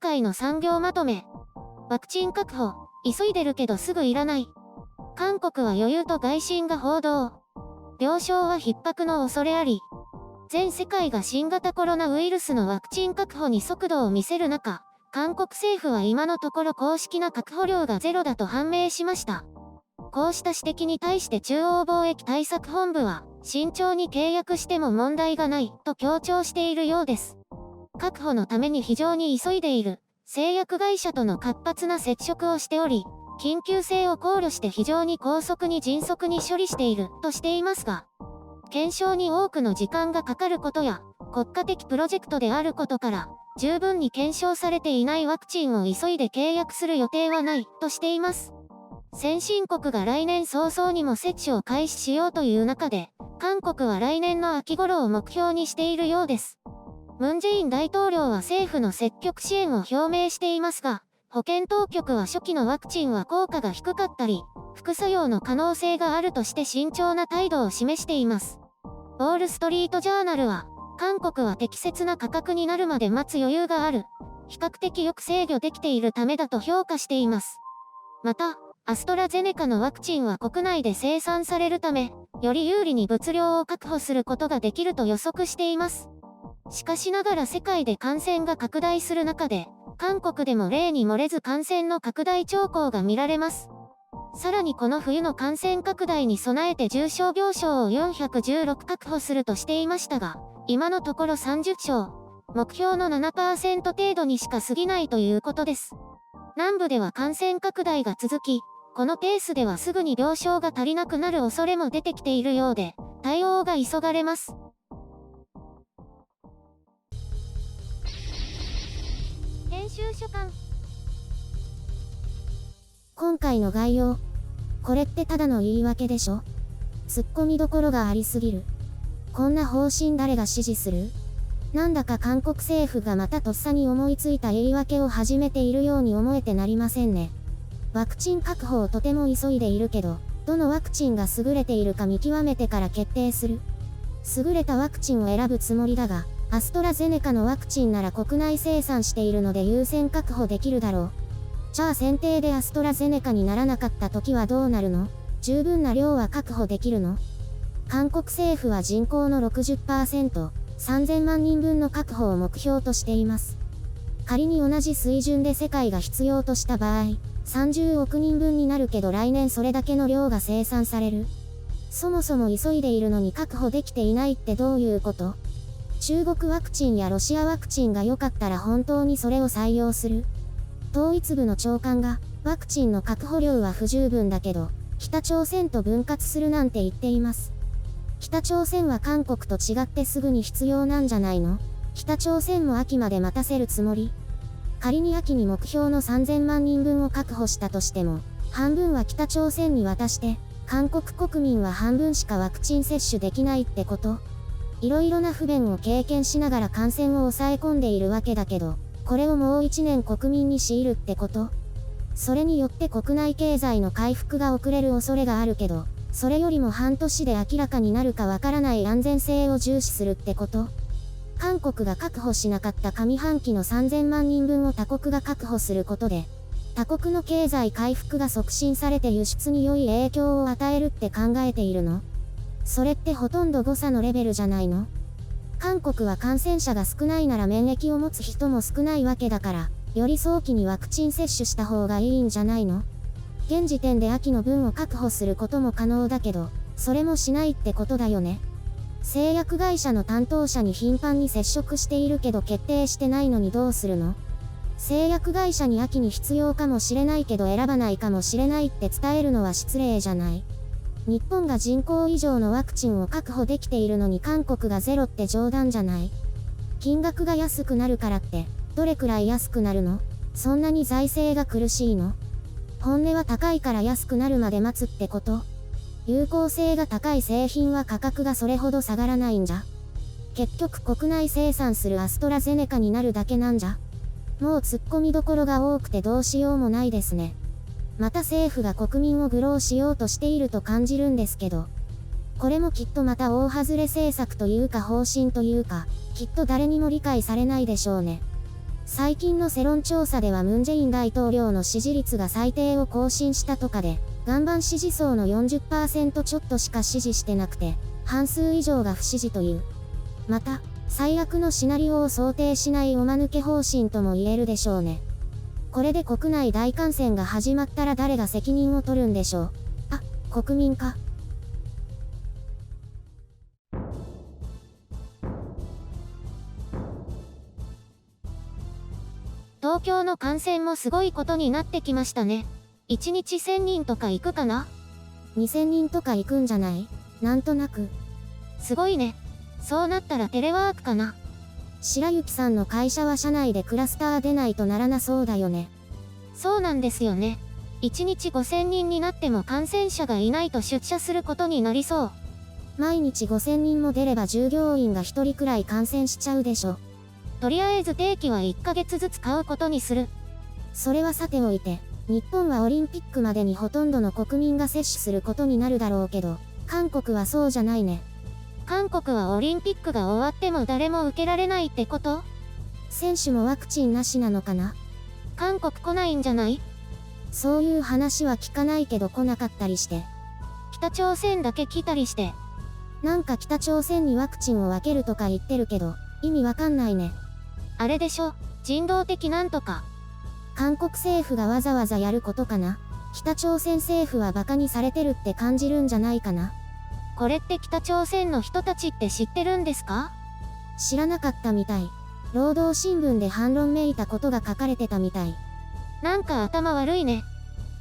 今回の産業まとめ。ワクチン確保、急いでるけどすぐいらない。韓国は余裕と外信が報道。病床は逼迫の恐れあり。全世界が新型コロナウイルスのワクチン確保に速度を見せる中、韓国政府は今のところ公式な確保量がゼロだと判明しました。こうした指摘に対して中央貿易対策本部は、慎重に契約しても問題がないと強調しているようです。確保のために非常に急いでいる。製薬会社との活発な接触をしており、緊急性を考慮して非常に高速に迅速に処理しているとしていますが、検証に多くの時間がかかることや、国家的プロジェクトであることから、十分に検証されていないワクチンを急いで契約する予定はないとしています。先進国が来年早々にも接種を開始しようという中で、韓国は来年の秋頃を目標にしているようです。ムン・ジェイン大統領は政府の積極支援を表明していますが、保健当局は初期のワクチンは効果が低かったり、副作用の可能性があるとして慎重な態度を示しています。ウォール・ストリート・ジャーナルは、韓国は適切な価格になるまで待つ余裕がある。比較的よく制御できているためだと評価しています。また、アストラゼネカのワクチンは国内で生産されるため、より有利に物量を確保することができると予測しています。しかしながら世界で感染が拡大する中で、韓国でも例に漏れず感染の拡大兆候が見られます。さらにこの冬の感染拡大に備えて重症病床を416確保するとしていましたが、今のところ30床、目標の 7% 程度にしか過ぎないということです。南部では感染拡大が続き、このペースではすぐに病床が足りなくなる恐れも出てきているようで、対応が急がれます。編集所官。今回の概要。これってただの言い訳でしょ？突っ込みどころがありすぎる。こんな方針誰が支持する？なんだか韓国政府がまたとっさに思いついた言い訳を始めているように思えてなりませんね。ワクチン確保をとても急いでいるけど、どのワクチンが優れているか見極めてから決定する。優れたワクチンを選ぶつもりだが、アストラゼネカのワクチンなら国内生産しているので優先確保できるだろう。じゃあ選定でアストラゼネカにならなかった時はどうなるの？十分な量は確保できるの？韓国政府は人口の 60%、3000万人分の確保を目標としています。仮に同じ水準で世界が必要とした場合、30億人分になるけど来年それだけの量が生産される？そもそも急いでいるのに確保できていないってどういうこと？中国ワクチンやロシアワクチンが良かったら本当にそれを採用する？統一部の長官が、ワクチンの確保量は不十分だけど、北朝鮮と分割するなんて言っています。北朝鮮は韓国と違ってすぐに必要なんじゃないの？北朝鮮も秋まで待たせるつもり？仮に秋に目標の3000万人分を確保したとしても、半分は北朝鮮に渡して、韓国国民は半分しかワクチン接種できないってこと？いろいろな不便を経験しながら感染を抑え込んでいるわけだけど、これをもう1年国民に強いるってこと？それによって国内経済の回復が遅れる恐れがあるけど、それよりも半年で明らかになるかわからない安全性を重視するってこと？韓国が確保しなかった上半期の3000万人分を他国が確保することで、他国の経済回復が促進されて輸出に良い影響を与えるって考えているの？それってほとんど誤差のレベルじゃないの？韓国は感染者が少ないなら免疫を持つ人も少ないわけだから、より早期にワクチン接種した方がいいんじゃないの？現時点で秋の分を確保することも可能だけど、それもしないってことだよね。製薬会社の担当者に頻繁に接触しているけど決定してないのにどうするの？製薬会社に秋に必要かもしれないけど選ばないかもしれないって伝えるのは失礼じゃない？日本が人口以上のワクチンを確保できているのに韓国がゼロって冗談じゃない？金額が安くなるからって、どれくらい安くなるの？そんなに財政が苦しいの？本音は高いから安くなるまで待つってこと？有効性が高い製品は価格がそれほど下がらないんじゃ？結局国内生産するアストラゼネカになるだけなんじゃ？もう突っ込みどころが多くてどうしようもないですね。また政府が国民を愚弄しようとしていると感じるんですけど、これもきっとまた大外れ政策というか方針というか、きっと誰にも理解されないでしょうね。最近の世論調査ではムン・ジェイン大統領の支持率が最低を更新したとかで、岩盤支持層の 40% ちょっとしか支持してなくて、半数以上が不支持という。また、最悪のシナリオを想定しないおまぬけ方針とも言えるでしょうね。これで国内大感染が始まったら誰が責任を取るんでしょう。あ、国民か。東京の感染もすごいことになってきましたね。1日1000人とか行くかな？ 2000人とか行くんじゃない？なんとなく。すごいね。そうなったらテレワークかな。白雪さんの会社は社内でクラスター出ないとならなそうだよね。そうなんですよね。1日5000人になっても感染者がいないと出社することになりそう。毎日5000人も出れば従業員が1人くらい感染しちゃうでしょ。とりあえず定期は1ヶ月ずつ買うことにする。それはさておいて、日本はオリンピックまでにほとんどの国民が接種することになるだろうけど、韓国はそうじゃないね。韓国はオリンピックが終わっても誰も受けられないってこと？選手もワクチンなしなのかな？韓国来ないんじゃない？そういう話は聞かないけど来なかったりして。北朝鮮だけ来たりして。なんか北朝鮮にワクチンを分けるとか言ってるけど、意味わかんないね。あれでしょ、人道的なんとか。韓国政府がわざわざやることかな。北朝鮮政府はバカにされてるって感じるんじゃないかな。これって北朝鮮の人たちって知ってるんですか？知らなかったみたい。労働新聞で反論めいたことが書かれてたみたい。なんか頭悪いね。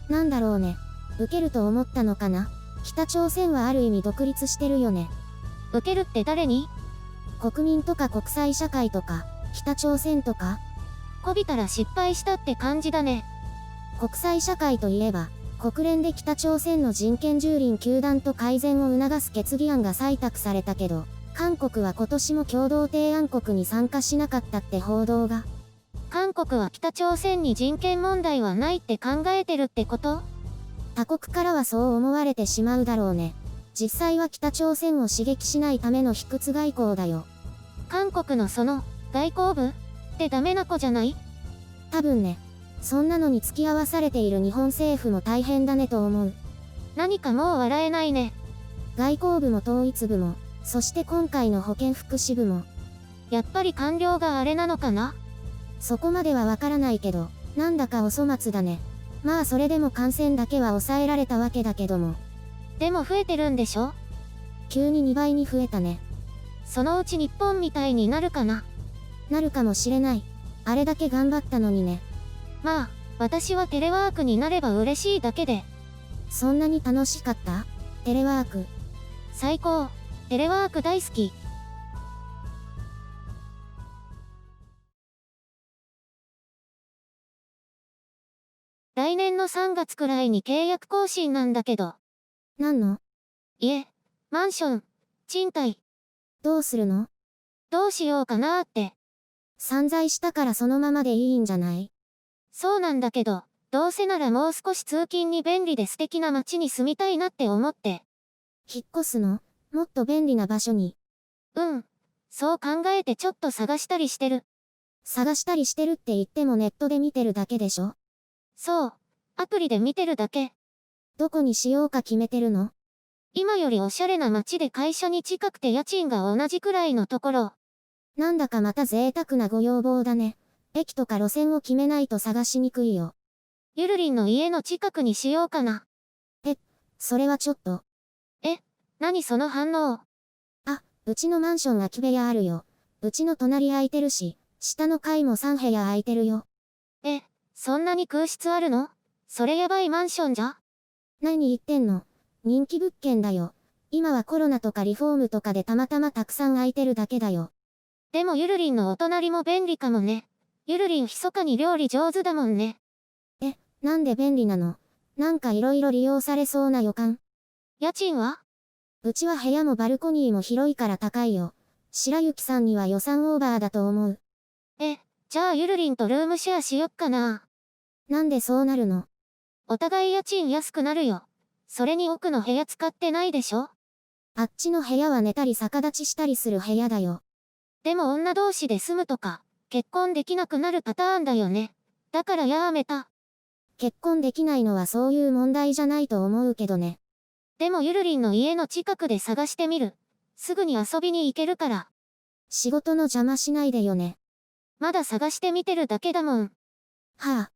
なんだろうね。受けると思ったのかな。北朝鮮はある意味独立してるよね。受けるって誰に？国民とか国際社会とか、北朝鮮とか？こびたら失敗したって感じだね。国際社会といえば、国連で北朝鮮の人権蹂躙糾弾と改善を促す決議案が採択されたけど、韓国は今年も共同提案国に参加しなかったって報道が。韓国は北朝鮮に人権問題はないって考えてるってこと？他国からはそう思われてしまうだろうね。実際は北朝鮮を刺激しないための卑屈外交だよ。韓国のその、外交部ってダメな子じゃない？多分ね。そんなのに付き合わされている日本政府も大変だねと思う。何かもう笑えないね。外交部も統一部も、そして今回の保健福祉部も。やっぱり官僚があれなのかな？そこまではわからないけど、なんだかお粗末だね。まあそれでも感染だけは抑えられたわけだけども。でも増えてるんでしょ？急に2倍に増えたね。そのうち日本みたいになるかな？なるかもしれない。あれだけ頑張ったのにね。まあ、私はテレワークになれば嬉しいだけで。そんなに楽しかった？テレワーク。最高。テレワーク大好き。来年の3月くらいに契約更新なんだけど。なんの？家、マンション、賃貸。どうするの？どうしようかなーって。散財したからそのままでいいんじゃない？そうなんだけど、どうせならもう少し通勤に便利で素敵な街に住みたいなって思って。引っ越すの？もっと便利な場所に。うん。そう考えてちょっと探したりしてる。探したりしてるって言ってもネットで見てるだけでしょ？そう。アプリで見てるだけ。どこにしようか決めてるの？今よりおしゃれな街で会社に近くて家賃が同じくらいのところ。なんだかまた贅沢なご要望だね。駅とか路線を決めないと探しにくいよ。ゆるりんの家の近くにしようかな。それはちょっと。何その反応。あ、うちのマンション空き部屋あるよ。うちの隣空いてるし、下の階も3部屋空いてるよ。そんなに空室あるの？それやばいマンションじゃ？何言ってんの？人気物件だよ。今はコロナとかリフォームとかでたまたまたくさん空いてるだけだよ。でもゆるりんのお隣も便利かもね。ゆるりん密かに料理上手だもんね。なんで便利なの？なんか色々利用されそうな予感。家賃は？うちは部屋もバルコニーも広いから高いよ。白雪さんには予算オーバーだと思う。じゃあゆるりんとルームシェアしよっかな。なんでそうなるの？お互い家賃安くなるよ。それに奥の部屋使ってないでしょ？あっちの部屋は寝たり逆立ちしたりする部屋だよ。でも女同士で住むとか、結婚できなくなるパターンだよね。だからやめた。結婚できないのはそういう問題じゃないと思うけどね。でもゆるりんの家の近くで探してみる。すぐに遊びに行けるから。仕事の邪魔しないでよね。まだ探してみてるだけだもん。はあ。